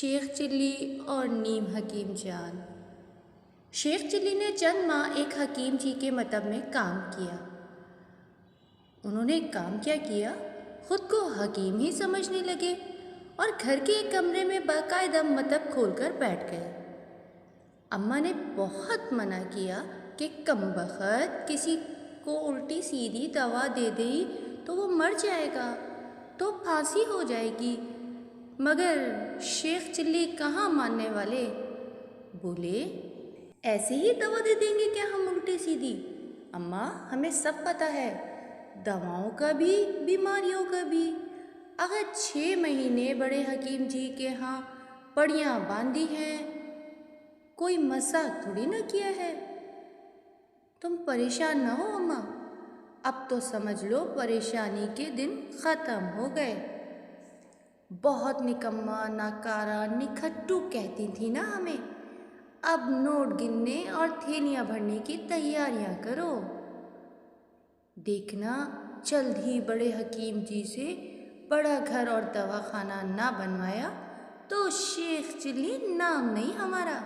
شیخ چلی اور نیم حکیم جان۔ شیخ چلی نے چند ماہ ایک حکیم جی کے مطب میں کام کیا۔ انہوں نے کام کیا کیا، خود کو حکیم ہی سمجھنے لگے اور گھر کے ایک کمرے میں باقاعدہ مطب کھول کر بیٹھ گئے۔ اماں نے بہت منع کیا کہ کم بخت کسی کو الٹی سیدھی دوا دے دی تو وہ مر جائے گا، تو پھانسی ہو جائے گی، مگر شیخ چلی کہاں ماننے والے۔ بولے ایسے ہی دوا دے دیں گے کیا ہم الٹی سیدھی؟ اماں ہمیں سب پتہ ہے، دواؤں کا بھی بیماریوں کا بھی۔ اگر 6 مہینے بڑے حکیم جی کے ہاں پڑیاں باندھی ہیں، کوئی مسا تھوڑی نہ کیا ہے۔ تم پریشان نہ ہو اماں، اب تو سمجھ لو پریشانی کے دن ختم ہو گئے۔ بہت نکما ناکارہ نکھٹو کہتی تھی نا ہمیں، اب نوٹ گننے اور تھیلیاں بھرنے کی تیاریاں کرو۔ دیکھنا جلد ہی بڑے حکیم جی سے بڑا گھر اور دواخانہ نہ بنوایا تو شیخ چلی نام نہیں ہمارا۔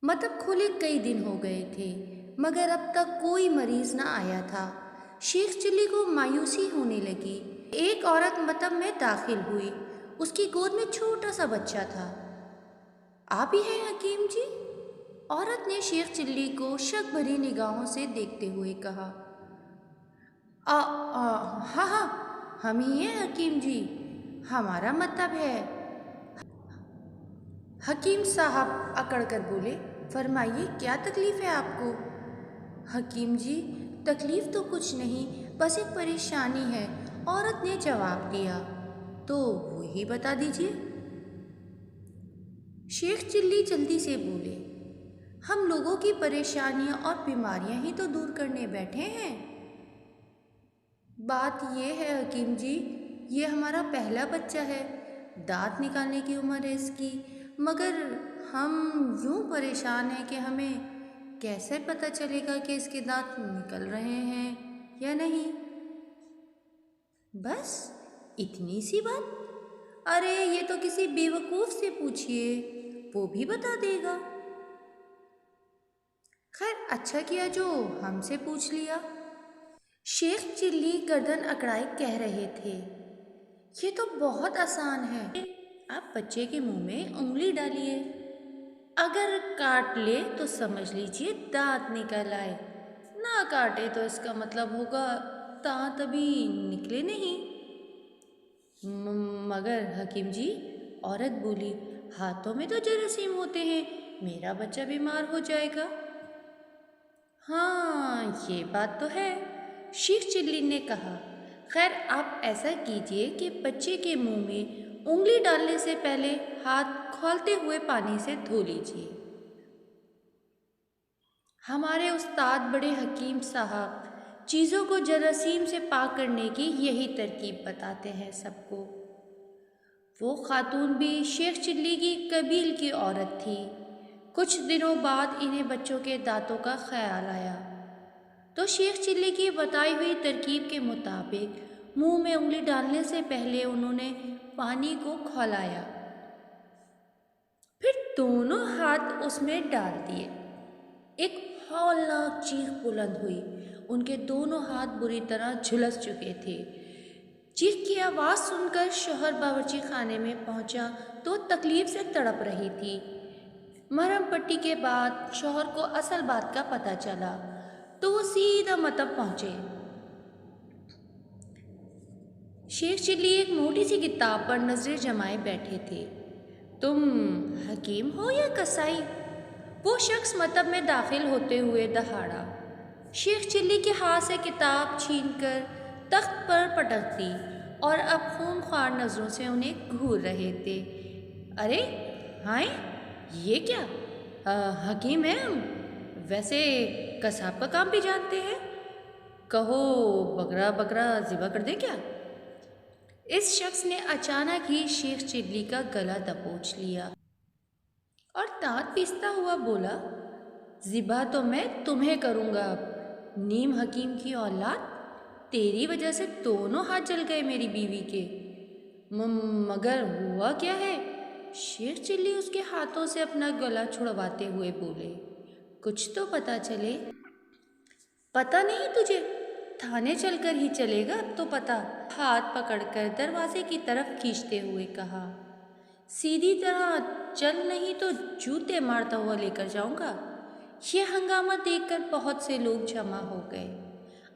مطب کھولے کئی دن ہو گئے تھے مگر اب تک کوئی مریض نہ آیا تھا۔ شیخ چلی کو مایوسی ہونے لگی۔ ایک عورت مطب میں داخل ہوئی، اس کی گود میں چھوٹا سا بچہ تھا۔ آپ ہی ہیں حکیم جی؟ عورت نے شیخ چلی کو شک بھری نگاہوں سے دیکھتے ہوئے کہا۔ ہاں ہاں ہم ہی ہیں حکیم جی، ہمارا مطب ہے۔ حکیم صاحب اکڑ کر بولے، فرمائیے کیا تکلیف ہے آپ کو؟ حکیم جی تکلیف تو کچھ نہیں، بس ایک پریشانی ہے، عورت نے جواب دیا۔ تو وہی بتا دیجیے۔ شیخ چلی جلدی سے بولے، ہم لوگوں کی پریشانیاں اور بیماریاں ہی تو دور کرنے بیٹھے ہیں۔ بات یہ ہے حکیم جی، یہ ہمارا پہلا بچہ ہے، دانت نکالنے کی عمر ہے اس کی، مگر ہم یوں پریشان ہیں کہ ہمیں کیسے پتہ چلے گا کہ اس کے دانت نکل رہے ہیں یا نہیں۔ بس اتنی سی بات؟ ارے یہ تو کسی بیوقوف سے پوچھئے، وہ بھی بتا دے گا۔ خیر اچھا کیا جو ہم سے پوچھ لیا۔ شیخ چلی گردن اکڑائے کہہ رہے تھے، یہ تو بہت آسان ہے، آپ بچے کے منہ میں انگلی ڈالیے، اگر کاٹ لے تو سمجھ لیجئے دانت نکل آئے، نہ کاٹے تو اس کا مطلب ہوگا دانت ابھی نکلے نہیں۔ مگر حکیم جی، عورت بولی، ہاتھوں میں تو جراثیم ہوتے ہیں، میرا بچہ بیمار ہو جائے گا۔ ہاں یہ بات تو ہے، شیخ چلی نے کہا۔ خیر آپ ایسا کیجئے کہ بچے کے منہ میں انگلی ڈالنے سے پہلے ہاتھ کھولتے ہوئے پانی سے دھو لیجئے۔ ہمارے استاد بڑے حکیم صاحب چیزوں کو جراثیم سے پاک کرنے کی یہی ترکیب بتاتے ہیں سب کو۔ وہ خاتون بھی شیخ چلی کی قبیل کی عورت تھی۔ کچھ دنوں بعد انہیں بچوں کے دانتوں کا خیال آیا تو شیخ چلی کی بتائی ہوئی ترکیب کے مطابق منہ میں انگلی ڈالنے سے پہلے انہوں نے پانی کو کھولایا، پھر دونوں ہاتھ اس میں ڈال دیے۔ ایک ہولناک چیخ بلند ہوئی، ان کے دونوں ہاتھ بری طرح جھلس چکے تھے۔ چیخ کی آواز سن کر شوہر باورچی خانے میں پہنچا تو تکلیف سے تڑپ رہی تھی۔ مرہم پٹی کے بعد شوہر کو اصل بات کا پتہ چلا تو وہ سیدھا مطب پہنچے۔ شیخ چلی ایک موٹی سی کتاب پر نظریں جمائے بیٹھے تھے۔ تم حکیم ہو یا قصائی؟ وہ شخص مطب میں داخل ہوتے ہوئے دہاڑا۔ شیخ چلی کے ہاتھ سے کتاب چھین کر تخت پر پٹک دی اور اب خونخوار نظروں سے انہیں گھور رہے تھے۔ ارے ہائے یہ کیا، حکیم ہیں ہم، ویسے قصاب کا کام بھی جانتے ہیں، کہو بکرا ذبح کر دیں کیا؟ اس شخص نے اچانک ہی شیخ چلی کا گلا دبوچ لیا اور دانت پیستا ہوا بولا، ذبح تو میں تمہیں کروں گا اب، نیم حکیم کی اولاد، تیری وجہ سے دونوں ہاتھ جل گئے میری بیوی کے۔ مگر ہوا کیا ہے؟ شیخ چلی اس کے ہاتھوں سے اپنا گلا چھڑواتے ہوئے بولے۔ کچھ تو پتہ چلے۔ پتہ نہیں تجھے؟ تھانے چل کر ہی چلے گا اب تو پتہ، ہاتھ پکڑ کر دروازے کی طرف کھینچتے ہوئے کہا۔ سیدھی طرح چل نہیں تو جوتے مارتا ہوا لے کر جاؤں گا۔ یہ ہنگامہ دیکھ کر بہت سے لوگ جمع ہو گئے۔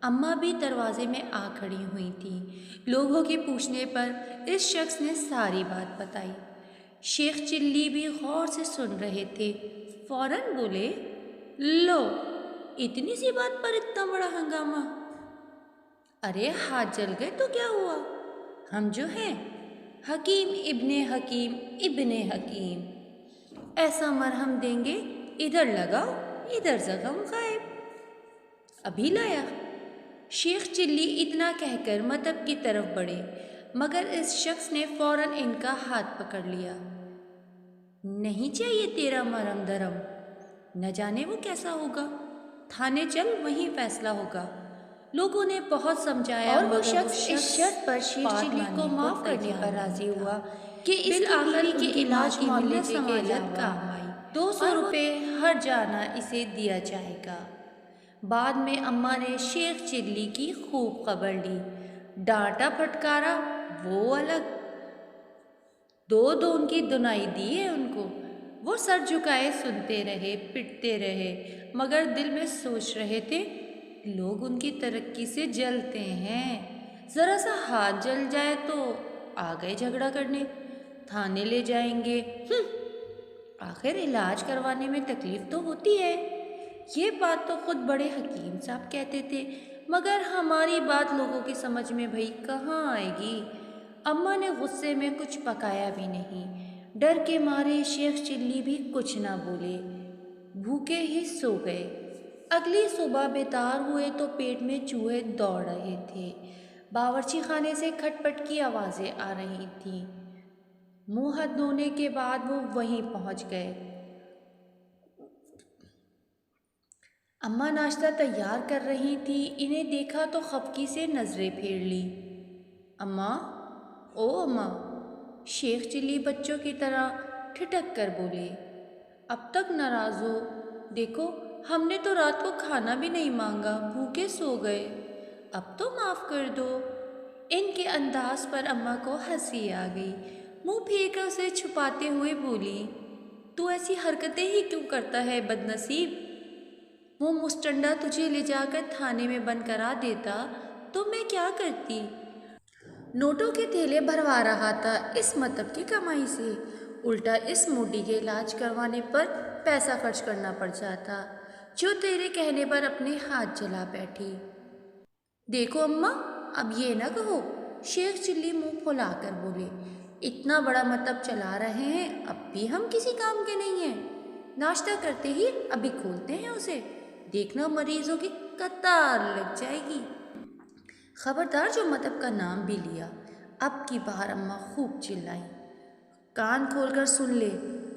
اماں بھی دروازے میں آ کھڑی ہوئی تھیں۔ لوگوں کے پوچھنے پر اس شخص نے ساری بات بتائی۔ شیخ چلی بھی غور سے سن رہے تھے۔ فوراً بولے، لو، اتنی سی بات پر اتنا بڑا ہنگامہ؟ ارے ہاتھ جل گئے تو کیا ہوا؟ ہم جو ہیں حکیم ابن حکیم، ایسا مرہم دیں گے، ادھر لگاؤ ادھر زخم غائب۔ ابھی لایا؟ شیخ چلی اتنا کہہ کر مطب کی طرف بڑھے، مگر اس شخص نے فوراً ان کا ہاتھ پکڑ لیا۔ نہیں چاہیے تیرا مرہم دھرم، نہ جانے وہ کیسا ہوگا، تھانے چل وہیں فیصلہ ہوگا۔ لوگوں نے بہت سمجھایا اور وہ شخص اس شرط پر شیخ چلی کو معاف کرنے پر راضی ہوا کہ اس کی بیوی کے علاج کی معاملے سماجت کام آئی۔ 200 روپے ہر جانا اسے دیا جائے گا۔ بعد میں اماں نے شیخ چلی کی خوب خبر لی، ڈانٹا پھٹکارا وہ الگ، دو ان کی دنائی دی ہے ان کو۔ وہ سر جھکائے سنتے رہے، پٹتے رہے، مگر دل میں سوچ رہے تھے لوگ ان کی ترقی سے جلتے ہیں، ذرا سا ہاتھ جل جائے تو آ گئے جھگڑا کرنے، تھانے لے جائیں گے۔ آخر علاج کروانے میں تکلیف تو ہوتی ہے۔ یہ بات تو خود بڑے حکیم صاحب کہتے تھے، مگر ہماری بات لوگوں کی سمجھ میں بھئی کہاں آئے گی؟ اماں نے غصے میں کچھ پکایا بھی نہیں، ڈر کے مارے شیخ چلی بھی کچھ نہ بولے، بھوکے ہی سو گئے۔ اگلی صبح بیدار ہوئے تو پیٹ میں چوہے دوڑ رہے تھے، باورچی خانے سے کھٹ پٹ کی آوازیں آ رہی تھیں۔ منہ ہاتھ دھونے کے بعد وہ وہیں پہنچ گئے۔ اماں ناشتہ تیار کر رہی تھی، انہیں دیکھا تو خفگی سے نظریں پھیر لی۔ اماں، او اماں، شیخ چلی بچوں کی طرح ٹھٹک کر بولے، اب تک ناراض ہو؟ دیکھو ہم نے تو رات کو کھانا بھی نہیں مانگا، بھوکے سو گئے، اب تو معاف کر دو۔ ان کے انداز پر اماں کو ہنسی آ گئی، منہ پھیر کر اسے چھپاتے ہوئے بولی، تو ایسی حرکتیں ہی کیوں کرتا ہے بد نصیب؟ وہ مستنڈا تجھے لے جا کر تھانے میں بند کرا دیتا تو میں کیا کرتی؟ نوٹوں کے تھیلے بھروا رہا تھا اس مطلب کی کمائی سے، الٹا اس موٹی کے علاج کروانے پر پیسہ خرچ کرنا پڑ جاتا، جو تیرے کہنے پر اپنے ہاتھ جلا بیٹھی۔ دیکھو اماں، اب یہ نہ کہو، شیخ چلی منہ پھلا کر بولے، اتنا بڑا مطلب چلا رہے ہیں، اب بھی ہم کسی کام کے نہیں ہیں۔ ناشتہ کرتے ہی ابھی کھولتے ہیں اسے، دیکھنا مریضوں کی قطار لگ جائے گی۔ خبردار جو مطلب کا نام بھی لیا۔ اب کی بار اماں خوب چلائیں، کان کھول کر سن لے،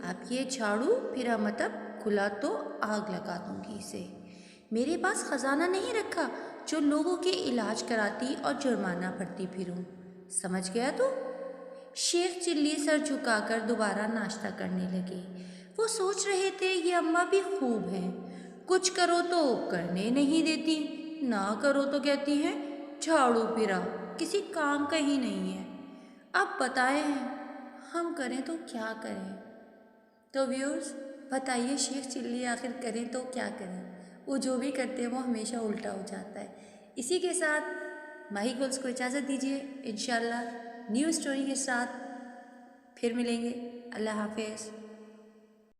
اب یہ جھاڑو پھرا مطلب کھلا تو آگ لگا دوں گی اسے۔ میرے پاس خزانہ نہیں رکھا جو لوگوں کے علاج کراتی اور جرمانہ بھرتی پھروں، سمجھ گیا تو؟ شیخ چلی سر جھکا کر دوبارہ ناشتہ کرنے لگے۔ وہ سوچ رہے تھے یہ اماں بھی خوب ہیں، کچھ کرو تو کرنے نہیں دیتی، نہ کرو تو کہتی ہیں جھاڑو پھرا، کسی کام کا ہی نہیں ہے۔ اب بتائیں ہم کریں تو کیا کریں؟ تو ویورز بتائیے شیخ چلی آخر کریں تو کیا کریں؟ وہ جو بھی کرتے ہیں وہ ہمیشہ الٹا ہو جاتا ہے۔ اسی کے ساتھ ماہی گلز کو اجازت دیجیے، انشاءاللہ نیو اسٹوری کے ساتھ پھر ملیں گے۔ اللہ حافظ۔